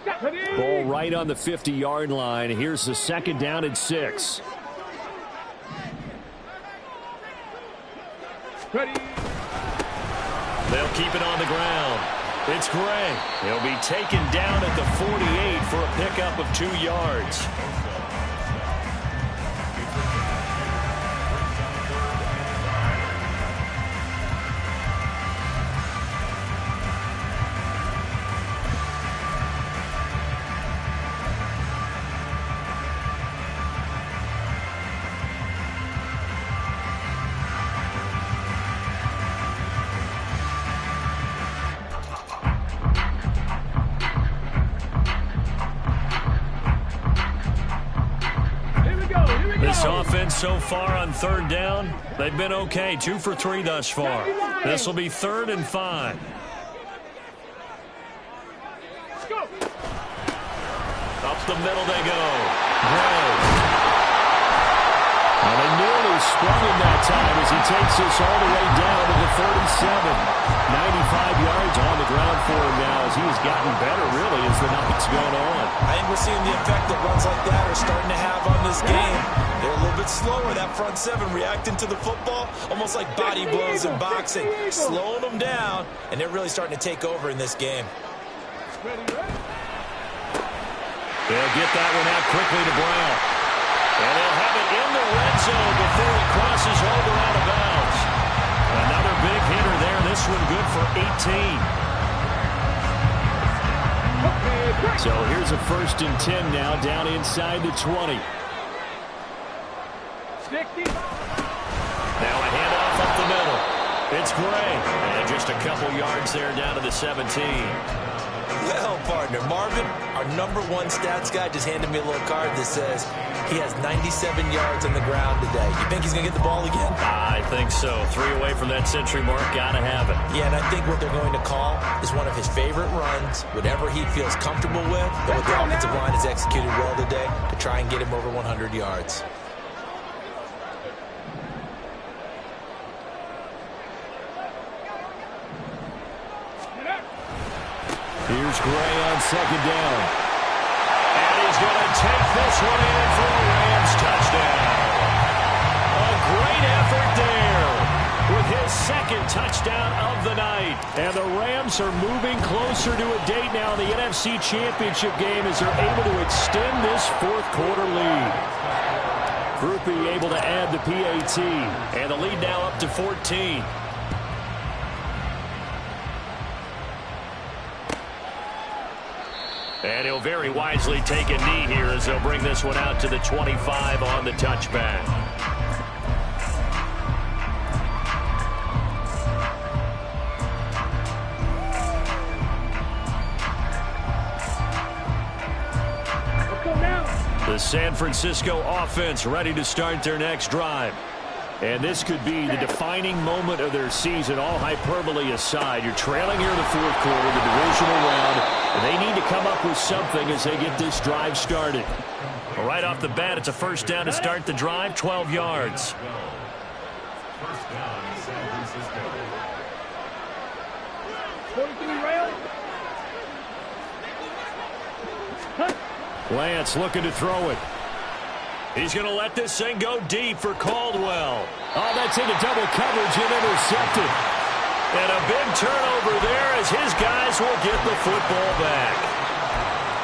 Ball right on the 50-yard line. Here's the second down and 6. Ready? They'll keep it on the ground. It's Gray. He'll be taken down at the 48 for a pickup of 2 yards. This offense so far on third down, they've been okay. 2 for 3 thus far. This will be 3rd and 5. Up the middle they go. Gray. And they nearly sprung him that time as he takes this all the way down to the 37. 95 yards on the ground for him now as he has gotten better, really, as the night's gone on. I think we're seeing the effect that runs like that are starting to have on this game. They're a little bit slower, that front seven, reacting to the football, almost like body blows in boxing, slowing them down, and they're really starting to take over in this game. They'll get that one out quickly to Brown. And they'll have it in the red zone before he crosses over out of bounds. this one good for 18. So here's a 1st and 10 now down inside the 20. 60. Now a handoff up the middle. It's Gray. And just a couple yards there down to the 17. Well, partner, Marvin, our #1 stats guy just handed me a little card that says he has 97 yards on the ground today. You think he's going to get the ball again? I think so. 3 away from that century mark. Got to have it. Yeah, and I think what they're going to call is one of his favorite runs, whatever he feels comfortable with, but what the offensive line has executed well today to try and get him over 100 yards. Here's Gray on 2nd down. And he's going to take this one in for a Rams touchdown. A great effort there with his 2nd touchdown of the night. And the Rams are moving closer to a date now in the NFC Championship game as they're able to extend this 4th quarter lead. Groupie able to add the PAT. And the lead now up to 14. And he'll very wisely take a knee here as they'll bring this one out to the 25 on the touchback. The San Francisco offense ready to start their next drive. And this could be the defining moment of their season, all hyperbole aside. You're trailing here in the 4th quarter, the divisional round, and they need to come up with something as they get this drive started. Well, right off the bat, it's a 1st down to start the drive, 12 yards. 1st down, San Francisco. 43 rail. Lance looking to throw it. He's going to let this thing go deep for Caldwell. Oh, that's into double coverage and intercepted. And a big turnover there as his guys will get the football back.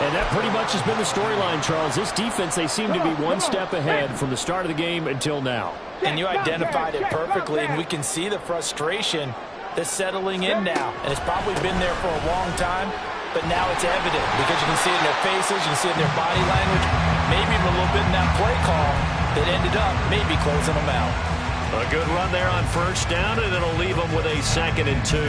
And that pretty much has been the storyline, Charles. This defense, they seem to be one step ahead from the start of the game until now. And you identified it perfectly, and we can see the frustration that's settling in now. And it's probably been there for a long time, but now it's evident because you can see it in their faces, you can see it in their body language, maybe even a little bit in that play call that ended up maybe closing them out. A good run there on 1st down, and it'll leave them with a 2nd and 2.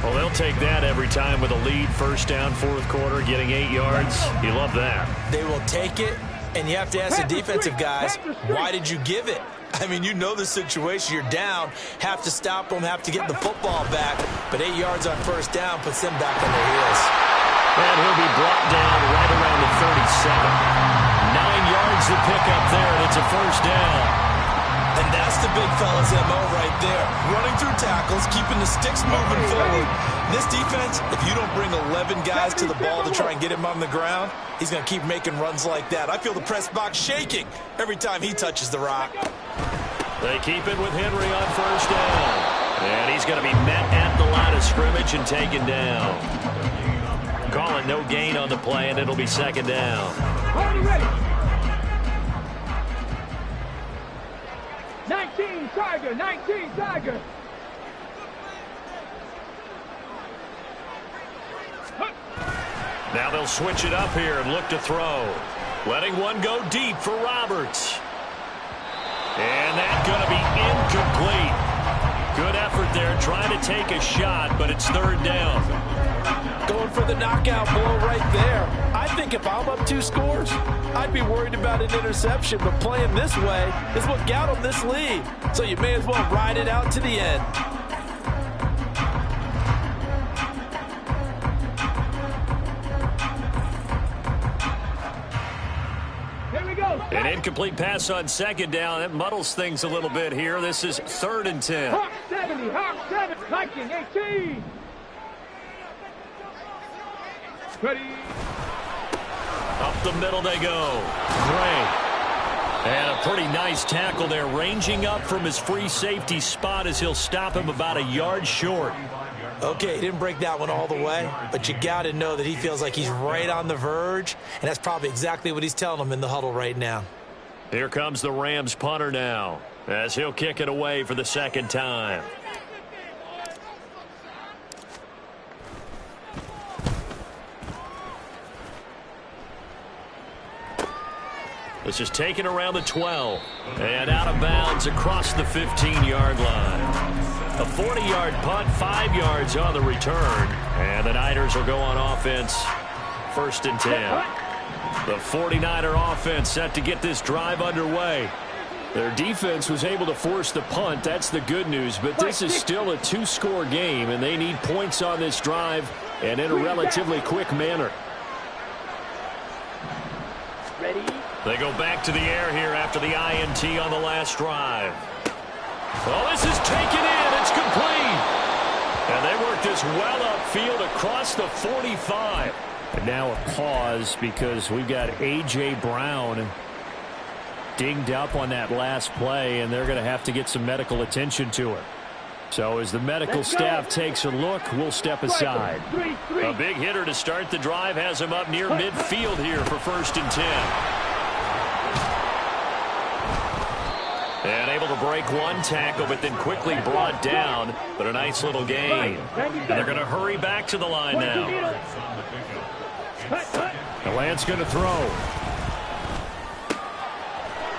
Well, they'll take that every time with a lead. 1st down, 4th quarter, getting 8 yards. You love that. They will take it, and you have to ask the defensive guys, why did you give it? I mean, you know the situation. You're down, have to stop them, have to get the football back, but 8 yards on 1st down puts them back on their heels. And he'll be brought down right around the 37. 9 yards to pick up there, and it's a 1st down. And that's the big fella's MO right there. Running through tackles, keeping the sticks moving forward. This defense, if you don't bring 11 guys to the ball to try and get him on the ground, he's going to keep making runs like that. I feel the press box shaking every time he touches the rock. They keep it with Henry on 1st down. And he's going to be met at the line of scrimmage and taken down. Calling no gain on the play, and it'll be 2nd down. 19 Tiger, 19 Tiger. Now they'll switch it up here and look to throw. Letting one go deep for Roberts. And that's going to be incomplete. Good effort there trying to take a shot, but it's 3rd down. Going for the knockout blow right there. I think if I'm up 2 scores, I'd be worried about an interception, but playing this way is what got them this lead. So you may as well ride it out to the end. Here we go. An incomplete pass on 2nd down. That muddles things a little bit here. This is 3rd and 10. Hawk 70, Hawk 7, Viking 18. Ready. Up the middle they go. Gray. And a pretty nice tackle there, ranging up from his free safety spot as he'll stop him about a yard short. Okay, he didn't break that one all the way, but you got to know that he feels like he's right on the verge, and that's probably exactly what he's telling them in the huddle right now. Here comes the Rams punter now, as he'll kick it away for the 2nd time. This is taken around the 12 and out of bounds across the 15-yard line. A 40-yard punt, 5 yards on the return, and the Niners will go on offense, 1st and 10. The 49er offense set to get this drive underway. Their defense was able to force the punt. That's the good news, but this is still a 2-score game, and they need points on this drive and in a relatively quick manner. Ready? They go back to the air here after the INT on the last drive. Well, this is taken in. It's complete. And they work this well upfield across the 45. And now a pause because we've got A.J. Brown dinged up on that last play, and they're going to have to get some medical attention to it. So as the medical staff takes a look, we'll step aside. A big hitter to start the drive has him up near midfield here for 1st and 10. And able to break one tackle, but then quickly brought down. But a nice little gain. And they're going to hurry back to the line now. And Lance going to throw.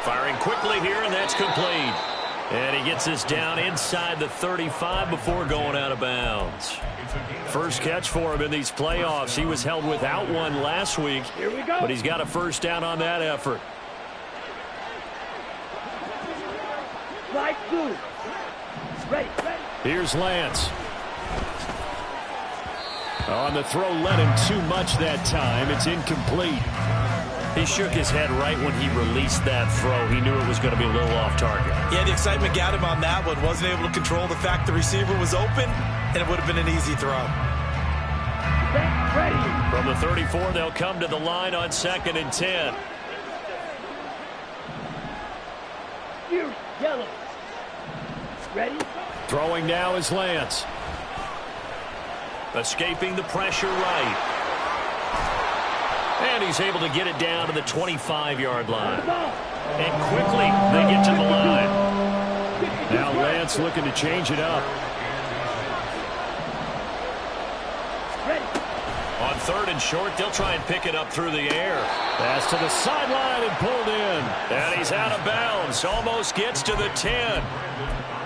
Firing quickly here, and that's complete. And he gets this down inside the 35 before going out of bounds. First catch for him in these playoffs. He was held without one last week, but he's got a first down on that effort. Ready. Here's Lance. On the throw, let him too much that time. It's incomplete. He shook his head right when he released that throw. He knew it was going to be a little off target. Yeah, the excitement got him on that one. Wasn't able to control the fact the receiver was open, and it would have been an easy throw. Ready. From the 34, they'll come to the line on 2nd and 10. Yellow. Ready? Throwing now is Lance. Escaping the pressure right. And he's able to get it down to the 25-yard line. And quickly they get to the line. Now Lance looking to change it up. Ready. On 3rd and short, they'll try and pick it up through the air. Pass to the sideline and pulled in. And he's out of bounds. Almost gets to the 10.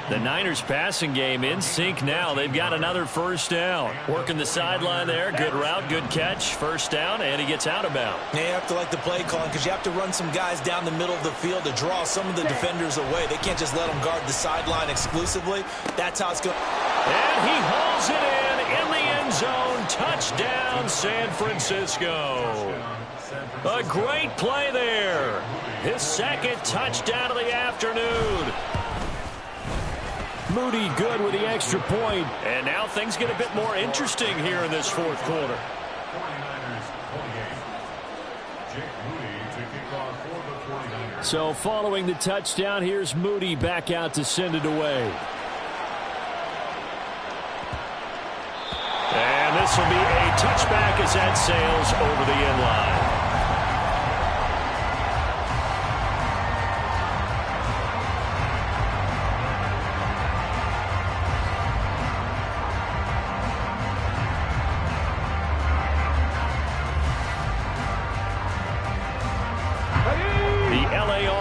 The Niners passing game in sync now. They've got another first down. Working the sideline there. Good route, good catch. First down, and he gets out of bounds. Yeah, you have to like the play calling because you have to run some guys down the middle of the field to draw some of the defenders away. They can't just let them guard the sideline exclusively. That's how it's going. And he hauls it in the end zone. Touchdown, San Francisco. A great play there. His 2nd touchdown of the afternoon. Moody good with the extra point. And now things get a bit more interesting here in this 4th quarter. 49ers 28. Jake Moody to kick off for the 49ers. So following the touchdown, here's Moody back out to send it away. And this will be a touchback as that sails over the end line.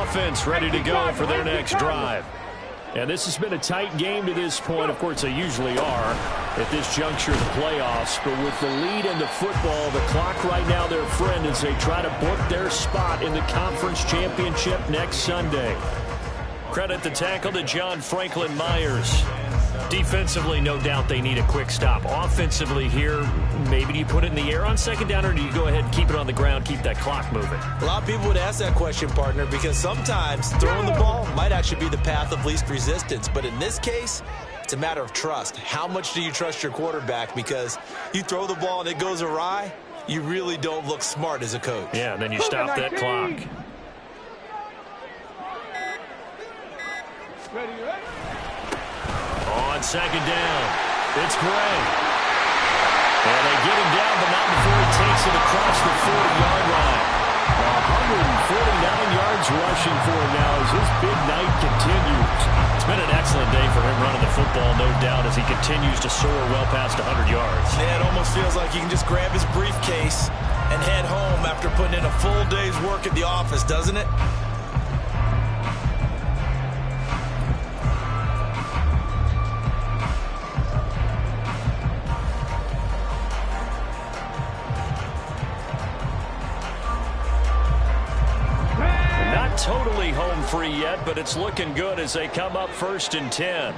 Offense ready to go for their next drive. And this has been a tight game to this point. Of course, they usually are at this juncture of the playoffs. But with the lead in the football, the clock right now their friend as they try to book their spot in the conference championship next Sunday. Credit the tackle to John Franklin Myers. Defensively, no doubt they need a quick stop. Offensively here, maybe do you put it in the air on 2nd down, or do you go ahead and keep it on the ground, keep that clock moving? A lot of people would ask that question, partner, because sometimes throwing the ball might actually be the path of least resistance. But in this case, it's a matter of trust. How much do you trust your quarterback? Because you throw the ball and it goes awry, you really don't look smart as a coach. Yeah, and then you stop that clock. Ready. On 2nd down, it's Gray. And they get him down, but not before he takes it across the 40-yard line. 149 yards rushing for him now as his big night continues. It's been an excellent day for him running the football, no doubt, as he continues to soar well past 100 yards. Yeah, it almost feels like he can just grab his briefcase and head home after putting in a full day's work at the office, doesn't it? Not totally home free yet, but it's looking good as they come up 1st and 10.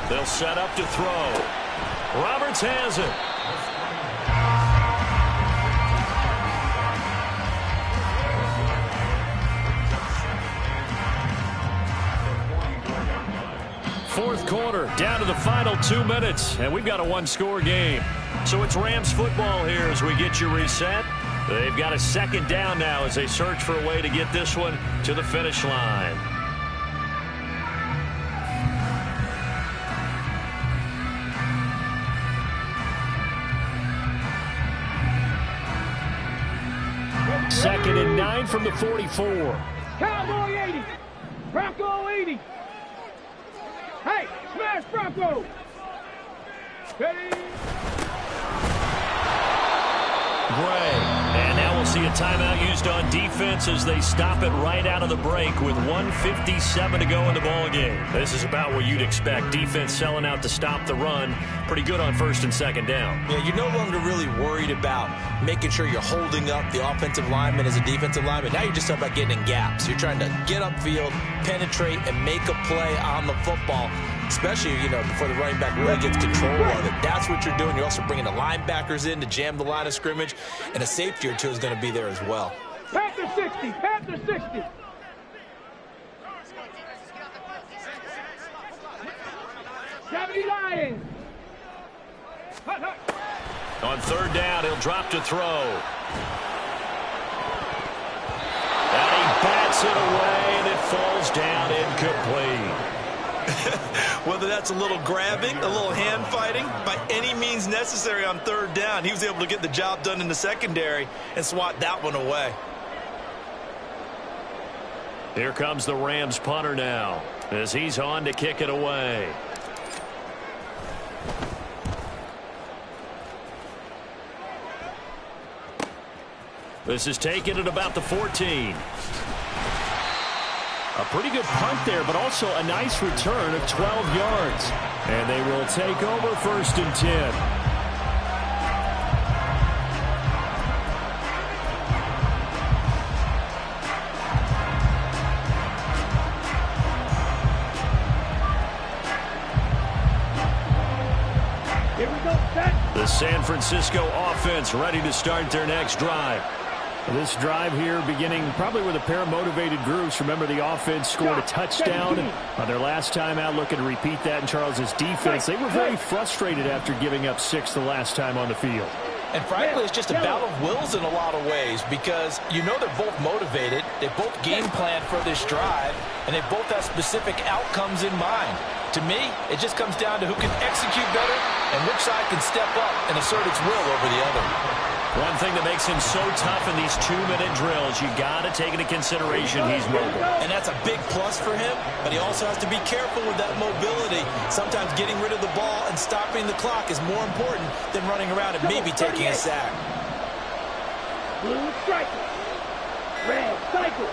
They'll set up to throw. Roberts has it. Fourth quarter, down to the final 2 minutes, and we've got a one-score game. So it's Rams football here as we get you reset. They've got a 2nd down now as they search for a way to get this one to the finish line. Second and 9 from the 44. Cowboy 80. Bronco 80. Hey, smash Bronco. Ready? Gray. And now we'll see a timeout used on defense as they stop it right out of the break with 1:57 to go in the ball game. This is about what you'd expect. Defense selling out to stop the run. Pretty good on 1st and 2nd down. Yeah, you're no longer really worried about making sure you're holding up the offensive lineman as a defensive lineman. Now you're just talking about getting in gaps. You're trying to get upfield, penetrate, and make a play on the football, especially, before the running back really gets control of it. That's what you're doing. You're also bringing the linebackers in to jam the line of scrimmage, and a safety or two is going to be there as well. Panther 60. Panther 60. Lions. On 3rd down, he'll drop to throw. And he bats it away, and it falls down incomplete. Whether that's a little grabbing, a little hand fighting, by any means necessary on 3rd down, he was able to get the job done in the secondary and swat that one away. Here comes the Rams punter now as he's on to kick it away. This is taken at about the 14. A pretty good punt there, but also a nice return of 12 yards. And they will take over 1st and 10. Here we go, set. The San Francisco offense ready to start their next drive. This drive here beginning probably with a pair of motivated groups. Remember, the offense scored a touchdown on their last time out, looking to repeat that in Charles's defense. They were very frustrated after giving up 6 the last time on the field. And frankly, it's just a battle of wills in a lot of ways because they're both motivated. They both game plan for this drive, and they both have specific outcomes in mind. To me, it just comes down to who can execute better and which side can step up and assert its will over the other. One thing that makes him so tough in these 2-minute drills, you got to take into consideration he's mobile. And that's a big plus for him, but he also has to be careful with that mobility. Sometimes getting rid of the ball and stopping the clock is more important than running around and maybe taking a sack. Blue striker. Red cycle.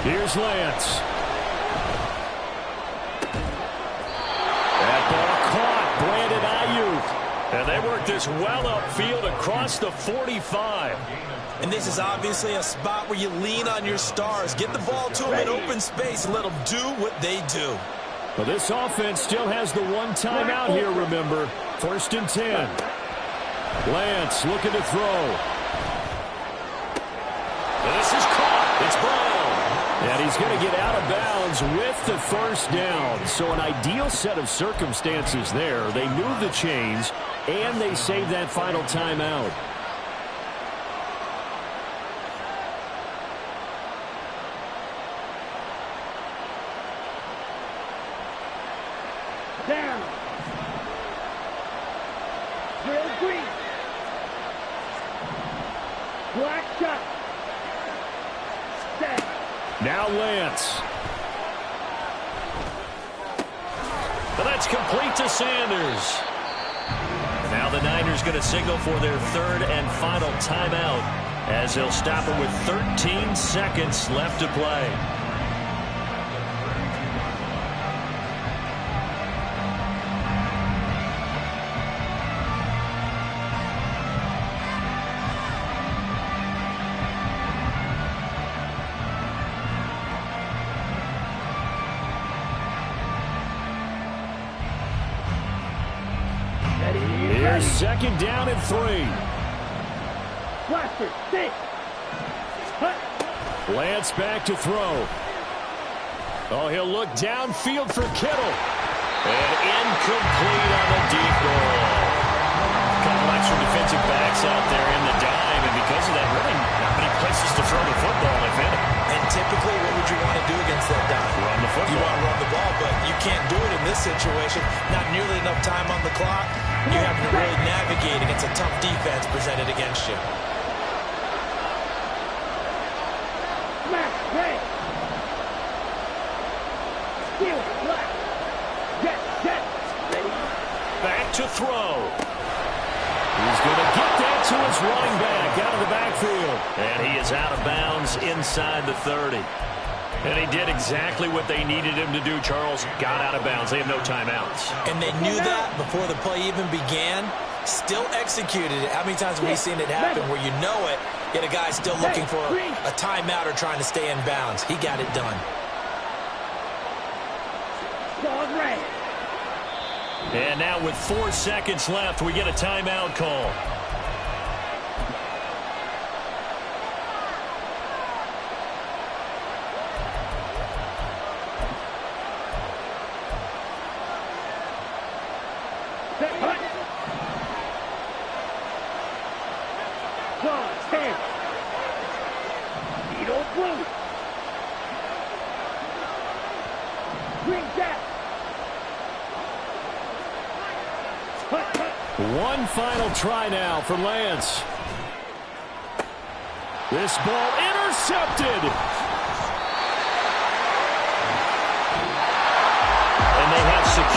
Here's Lance. That ball caught. Brandon Ayuk. And they work this well upfield across the 45. And this is obviously a spot where you lean on your stars. Get the ball to them in open space and let them do what they do. Well, this offense still has the one timeout here, remember. 1st and 10. Lance looking to throw. This is caught. It's Brown. And he's going to get out of bounds with the 1st down. So an ideal set of circumstances there. They move the chains, and they save that final timeout. Down. Drill green. Black shot. Now Lance. But that's complete to Sanders. Now the Niners going to signal for their third and final timeout as they'll stop it with 13 seconds left to play. Here's second down and 3. Blaster, sit. Lance back to throw. Oh, he'll look downfield for Kittle. And incomplete on the deep ball. A couple extra defensive backs out there in the dime, and because of that, really not many places to throw the football, if any. And typically, what would you want to do against that dime? Run the football. You want to run the ball, but you can't do it in this situation. Not nearly enough time on the clock. You have to really navigate against a tough defense presented against you. Smash, right. Steal, left. Jet, ready. Back to throw. He's going to get that to his running back out of the backfield. And he is out of bounds inside the 30. And he did exactly what they needed him to do, Charles. Got out of bounds. They have no timeouts. And they knew that before the play even began. Still executed it. How many times have we seen it happen where you know it, yet a guy's still looking for a timeout or trying to stay in bounds? He got it done. Dog right. And now with 4 seconds left, we get a timeout call. One final try now for Lance. This ball intercepted. And they have secured